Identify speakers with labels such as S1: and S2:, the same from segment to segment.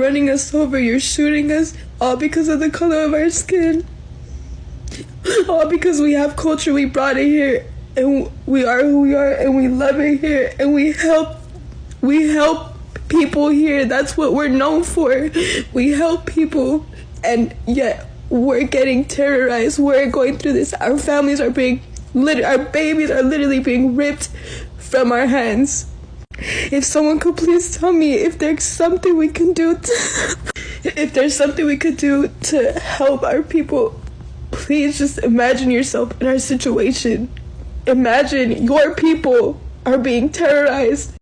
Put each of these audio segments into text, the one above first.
S1: running us over, you're shooting us, all because of the color of our skin. All because we have culture, we brought it here, and we are who we are, and we love it here, and we help people here. That's what we're known for. We help people, and yet we're getting terrorized. We're going through this. Our families are our babies are literally being ripped from our hands. If someone could please tell me if there's something we can do to help our people, please just imagine yourself in our situation. Imagine your people are being terrorized.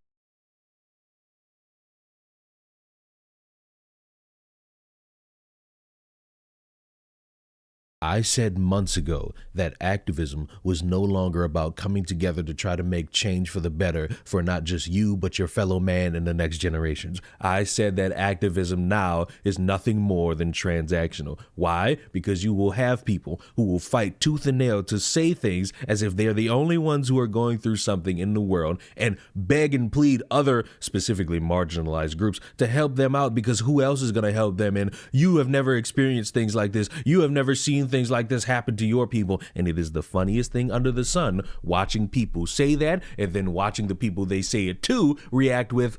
S2: I said months ago that activism was no longer about coming together to try to make change for the better for not just you, but your fellow man and the next generations. I said that activism now is nothing more than transactional. Why? Because you will have people who will fight tooth and nail to say things as if they're the only ones who are going through something in the world, and beg and plead other specifically marginalized groups to help them out, because who else is going to help them? And you have never experienced things like this. You have never seen things like this happen to your people, and it is the funniest thing under the sun watching people say that and then watching the people they say it to react with,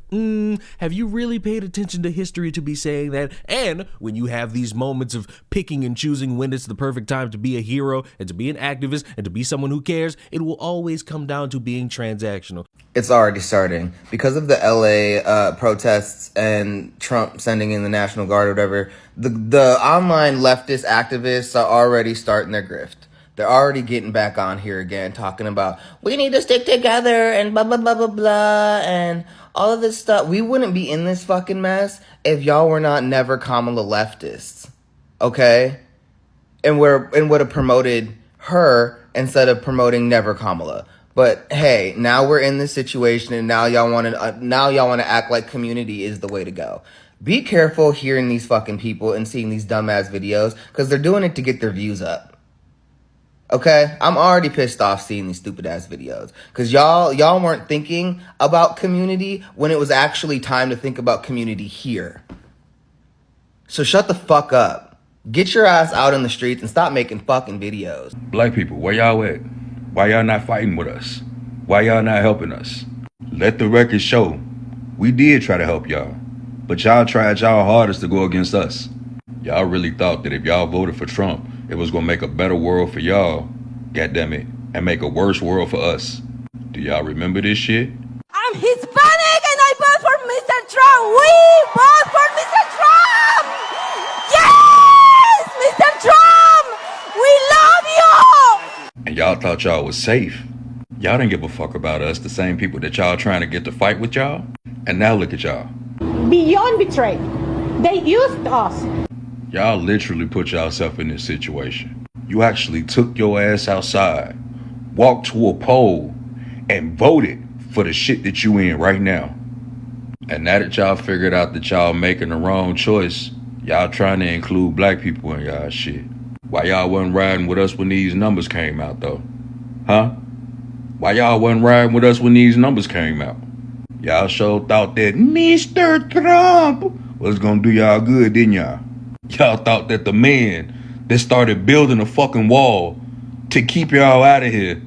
S2: have you really paid attention to history to be saying that? And when you have these moments of picking and choosing when it's the perfect time to be a hero and to be an activist and to be someone who cares, it will always come down to being transactional.
S3: It's already starting. Because of the LA protests and Trump sending in the National Guard or whatever, the online leftist activists are already starting their grift. They're already getting back on here again, talking about, we need to stick together and blah, blah, blah, blah, blah, and all of this stuff. We wouldn't be in this fucking mess if y'all were not never Kamala leftists, okay? And would have promoted her instead of promoting never Kamala. But hey, now we're in this situation, and now y'all want to act like community is the way to go. Be careful hearing these fucking people and seeing these dumbass videos, because they're doing it to get their views up. Okay? I'm already pissed off seeing these stupid ass videos, because y'all weren't thinking about community when it was actually time to think about community here. So shut the fuck up. Get your ass out in the streets and stop making fucking videos.
S4: Black people, where y'all at? Why y'all not fighting with us? Why y'all not helping us? Let the record show. We did try to help y'all, but y'all tried y'all hardest to go against us. Y'all really thought that if y'all voted for Trump, it was gonna make a better world for y'all, goddammit, and make a worse world for us. Do y'all remember this shit?
S5: I'm Hispanic and I vote for Mr. Trump. We vote for Mr. Trump. Yes, Mr. Trump, we love you.
S4: And y'all thought y'all was safe. Y'all didn't give a fuck about us, the same people that y'all trying to get to fight with y'all. And now look at y'all.
S5: Beyond betrayed. They used us.
S4: Y'all literally put yourself in this situation. You actually took your ass outside, walked to a poll, and voted for the shit that you in right now. And now that y'all figured out that y'all making the wrong choice, y'all trying to include black people in y'all shit. Why y'all wasn't riding with us when these numbers came out, though? Huh? Why y'all wasn't riding with us when these numbers came out? Y'all sure thought that Mr. Trump was gonna do y'all good, didn't y'all? Y'all thought that the man that started building a fucking wall to keep y'all out of here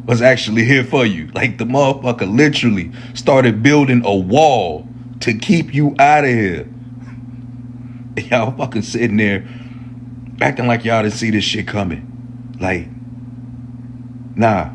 S4: was actually here for you. Like, the motherfucker literally started building a wall to keep you out of here. Y'all fucking sitting there acting like y'all didn't see this shit coming. Like, nah,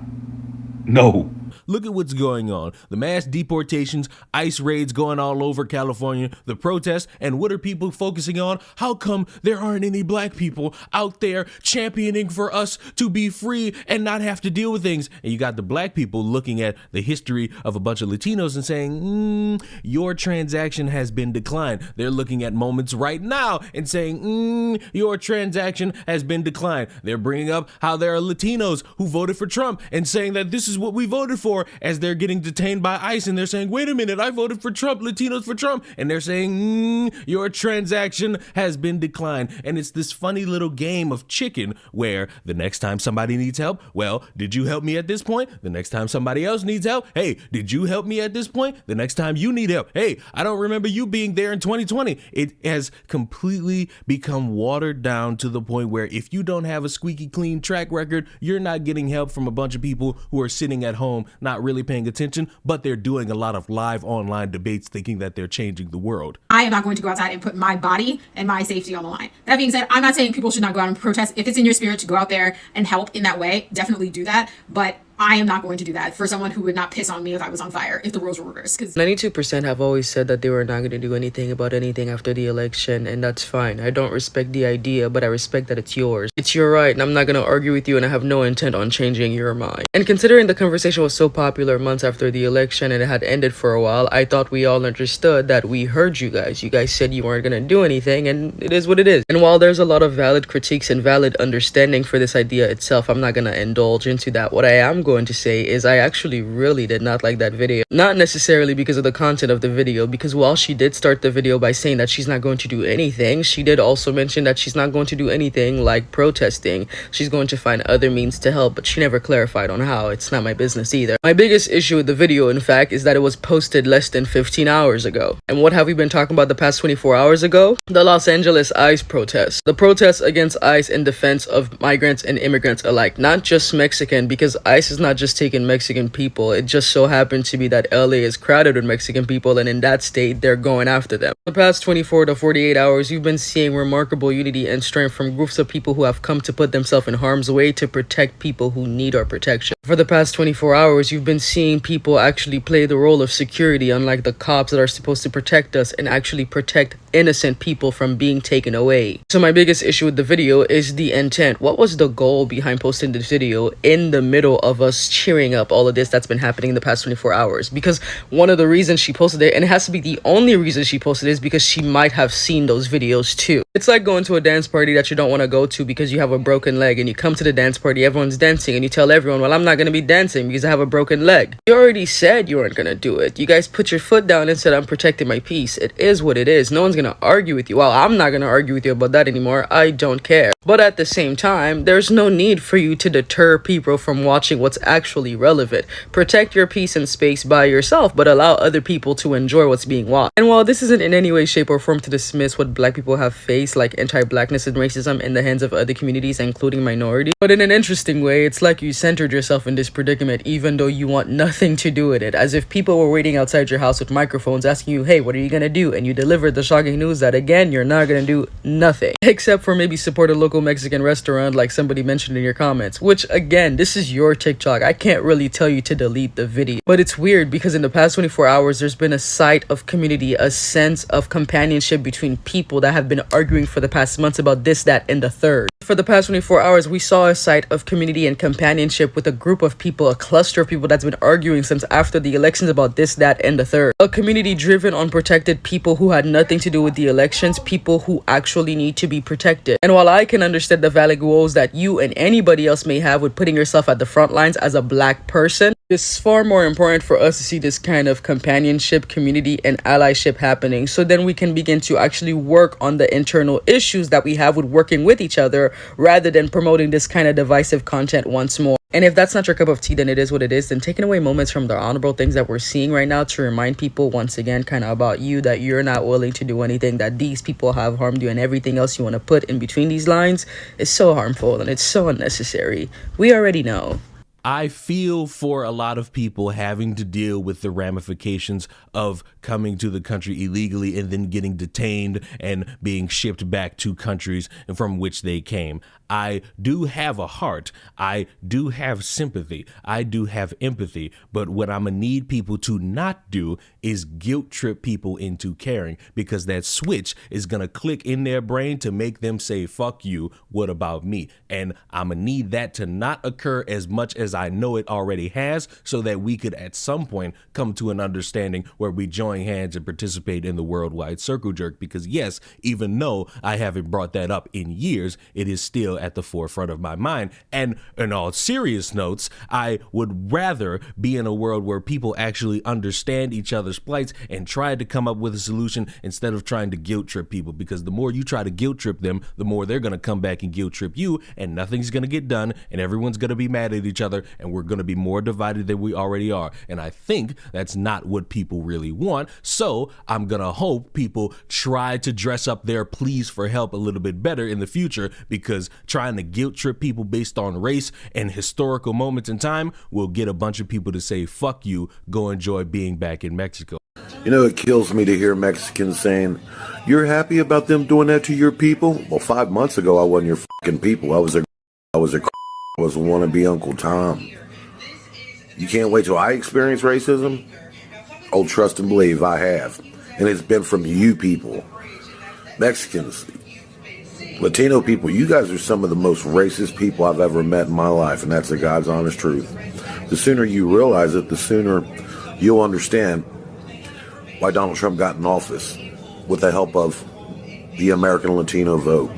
S4: no.
S2: Look at what's going on. The mass deportations, ICE raids going all over California, the protests, and what are people focusing on? How come there aren't any black people out there championing for us to be free and not have to deal with things? And you got the black people looking at the history of a bunch of Latinos and saying, your transaction has been declined. They're looking at moments right now and saying, your transaction has been declined. They're bringing up how there are Latinos who voted for Trump and saying that this is what we voted for. or as they're getting detained by ICE and they're saying, wait a minute, I voted for Trump, Latinos for Trump. And they're saying, your transaction has been declined. And it's this funny little game of chicken where the next time somebody needs help, well, did you help me at this point? The next time somebody else needs help, hey, did you help me at this point? The next time you need help, hey, I don't remember you being there in 2020. It has completely become watered down to the point where if you don't have a squeaky clean track record, you're not getting help from a bunch of people who are sitting at home, not really paying attention, but they're doing a lot of live online debates thinking that they're changing the world.
S6: I am not going to go outside and put my body and my safety on the line. That being said, I'm not saying people should not go out and protest. If it's in your spirit to go out there and help in that way, definitely do that. But I am not going to do that for someone who would not piss on me if I was on fire, if the roles were reversed. Because
S7: 92% have always said that they were not going to do anything about anything after the election, and that's fine. I don't respect the idea, but I respect that it's yours. It's your right, and I'm not going to argue with you, and I have no intent on changing your mind. And considering the conversation was so popular months after the election and it had ended for a while, I thought we all understood that we heard you guys. You guys said you weren't going to do anything, and it is what it is. And while there's a lot of valid critiques and valid understanding for this idea itself, I'm not going to indulge into that. What I am going to say is I actually really did not like that video. Not necessarily because of the content of the video, because while she did start the video by saying that she's not going to do anything, she did also mention that she's not going to do anything like protesting. She's going to find other means to help, but she never clarified on how. It's not my business either. My biggest issue with the video, in fact, is that it was posted less than 15 hours ago. And what have we been talking about the past 24 hours ago? The Los Angeles ICE protests. The protests against ICE in defense of migrants and immigrants alike. Not just Mexican, because ICE is not just taking Mexican people. It just so happened to be that LA is crowded with Mexican people, and in that state, they're going after them. The past 24 to 48 hours, you've been seeing remarkable unity and strength from groups of people who have come to put themselves in harm's way to protect people who need our protection. For the past 24 hours, you've been seeing people actually play the role of security, unlike the cops that are supposed to protect us and actually protect innocent people from being taken away. So my biggest issue with the video is the intent. What was the goal behind posting this video in the middle of us cheering up all of this that's been happening in the past 24 hours? Because one of the reasons she posted it, and it has to be the only reason she posted it, is because she might have seen those videos too. It's like going to a dance party that you don't want to go to because you have a broken leg, and you come to the dance party, everyone's dancing, and you tell everyone, well, I'm not going to be dancing because I have a broken leg. You already said you weren't going to do it. You guys put your foot down and said, I'm protecting my peace. It is what it is. No one's going to argue with you. Well, I'm not going to argue with you about that anymore. I don't care. But at the same time, there's no need for you to deter people from watching what's actually relevant. Protect your peace and space by yourself, but allow other people to enjoy what's being watched. And while this isn't in any way, shape, or form to dismiss what black people have faced, like anti-blackness and racism in the hands of other communities, including minorities, but in an interesting way, it's like you centered yourself in this predicament even though you want nothing to do with it. As if people were waiting outside your house with microphones asking you, hey, what are you gonna do? And you delivered the shocking news that, again, you're not gonna do nothing. Except for maybe support a local Mexican restaurant like somebody mentioned in your comments. Which, again, this is your TikTok. I can't really tell you to delete the video. But it's weird because in the past 24 hours, there's been a sight of community, a sense of companionship between people that have been arguing for the past months about this, that, and the third. For the past 24 hours, we saw a sight of community and companionship with a group of people, a cluster of people that's been arguing since after the elections about this, that, and the third. A community driven on protected people who had nothing to do with the elections, people who actually need to be protected. And while I can understand the valid goals that you and anybody else may have with putting yourself at the front lines as a black person, it's far more important for us to see this kind of companionship, community, and allyship happening, so then we can begin to actually work on the internal issues that we have with working with each other, rather than promoting this kind of divisive content once more. And if that's not your cup of tea, then it is what it is. Then taking away moments from the honorable things that we're seeing right now to remind people once again kind of about you, that you're not willing to do anything, that these people have harmed you, and everything else you want to put in between these lines is so harmful and it's so unnecessary. We already know.
S2: I feel for a lot of people having to deal with the ramifications of coming to the country illegally and then getting detained and being shipped back to countries from which they came. I do have a heart. I do have sympathy. I do have empathy. But what I'm gonna need people to not do is guilt trip people into caring, because that switch is gonna click in their brain to make them say, fuck you, what about me? And I'm gonna need that to not occur as much as I know it already has, so that we could at some point come to an understanding where we join hands and participate in the worldwide circle jerk. Because yes, even though I haven't brought that up in years, it is still at the forefront of my mind. And in all serious notes, I would rather be in a world where people actually understand each other's plights and try to come up with a solution instead of trying to guilt trip people. Because the more you try to guilt trip them, the more they're going to come back and guilt trip you, and nothing's going to get done, and everyone's going to be mad at each other, and we're going to be more divided than we already are. And I think that's not what people really want. So I'm going to hope people try to dress up their pleas for help a little bit better in the future, because trying to guilt trip people based on race and historical moments in time will get a bunch of people to say, fuck you, go enjoy being back in Mexico.
S8: You know, it kills me to hear Mexicans saying, you're happy about them doing that to your people? Well, 5 months ago, I wasn't your fucking people. I was a wannabe Uncle Tom. You can't wait till I experience racism? Oh, trust and believe, I have. And it's been from you people. Mexicans, Latino people, you guys are some of the most racist people I've ever met in my life, and that's the God's honest truth. The sooner you realize it, the sooner you'll understand why Donald Trump got in office with the help of the American Latino vote.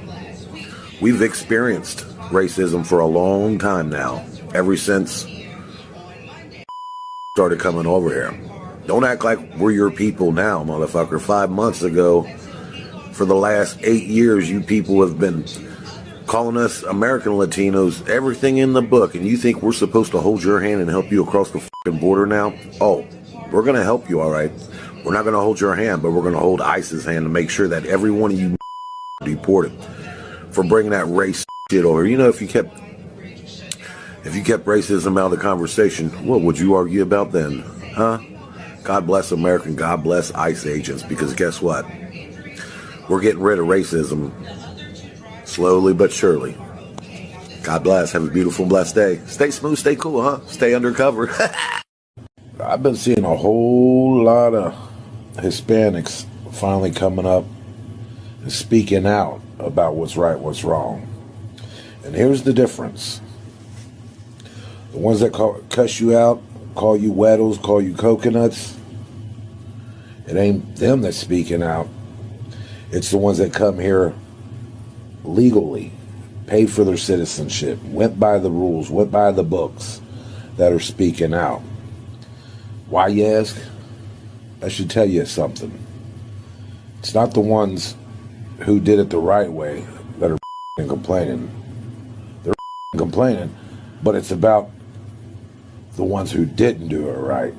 S8: We've experienced racism for a long time now, ever since started coming over here. Don't act like we're your people now, motherfucker. 5 months ago, for the last 8 years, you people have been calling us American Latinos everything in the book, and you think we're supposed to hold your hand and help you across the fucking border now? Oh, we're going to help you, all right. We're not going to hold your hand, but we're going to hold ICE's hand to make sure that every one of you deported for bringing that race shit over. You know, if you kept racism out of the conversation, what would you argue about then? Huh? God bless America and God bless ICE agents, because guess what? We're getting rid of racism slowly but surely. God bless. Have a beautiful, blessed day. Stay smooth, stay cool, huh? Stay undercover. I've been seeing a whole lot of Hispanics finally coming up and speaking out about what's right, what's wrong. And here's the difference. The ones that cuss you out, call you weddles, call you coconuts, it ain't them that's speaking out. It's the ones that come here legally, paid for their citizenship, went by the rules, went by the books, that are speaking out. Why, you ask? I should tell you something. It's not the ones who did it the right way that are complaining. They're complaining, but it's about the ones who didn't do it right.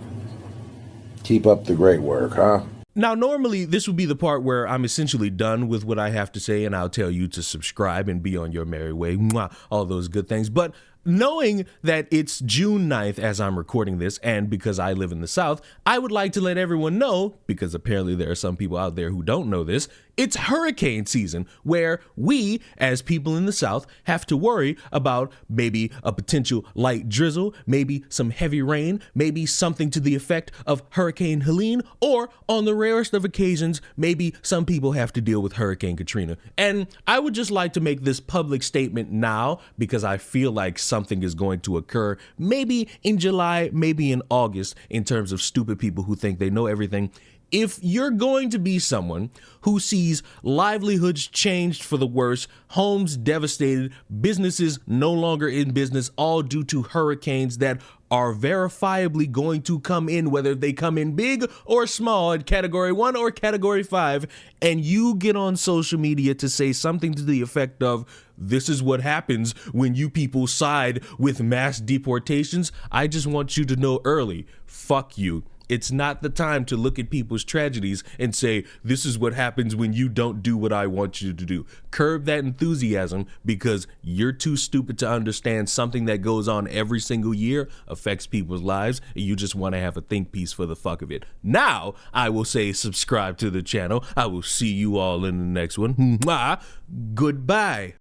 S8: Keep up the great work, huh?
S2: Now, normally this would be the part where I'm essentially done with what I have to say, and I'll tell you to subscribe and be on your merry way. Mwah, all those good things. But knowing that it's June 9th as I'm recording this, and because I live in the South, I would like to let everyone know, because apparently there are some people out there who don't know this, it's hurricane season, where we, as people in the South, have to worry about maybe a potential light drizzle, maybe some heavy rain, maybe something to the effect of Hurricane Helene, or on the rarest of occasions, maybe some people have to deal with Hurricane Katrina. And I would just like to make this public statement now, because I feel like something is going to occur, maybe in July, maybe in August, in terms of stupid people who think they know everything. If you're going to be someone who sees livelihoods changed for the worse, homes devastated, businesses no longer in business, all due to hurricanes that are verifiably going to come in, whether they come in big or small, in category 1 or category 5, and you get on social media to say something to the effect of, this is what happens when you people side with mass deportations, I just want you to know early, fuck you. It's not the time to look at people's tragedies and say, this is what happens when you don't do what I want you to do. Curb that enthusiasm, because you're too stupid to understand something that goes on every single year affects people's lives, and you just want to have a think piece for the fuck of it. Now, I will say subscribe to the channel. I will see you all in the next one. Mwah. Goodbye.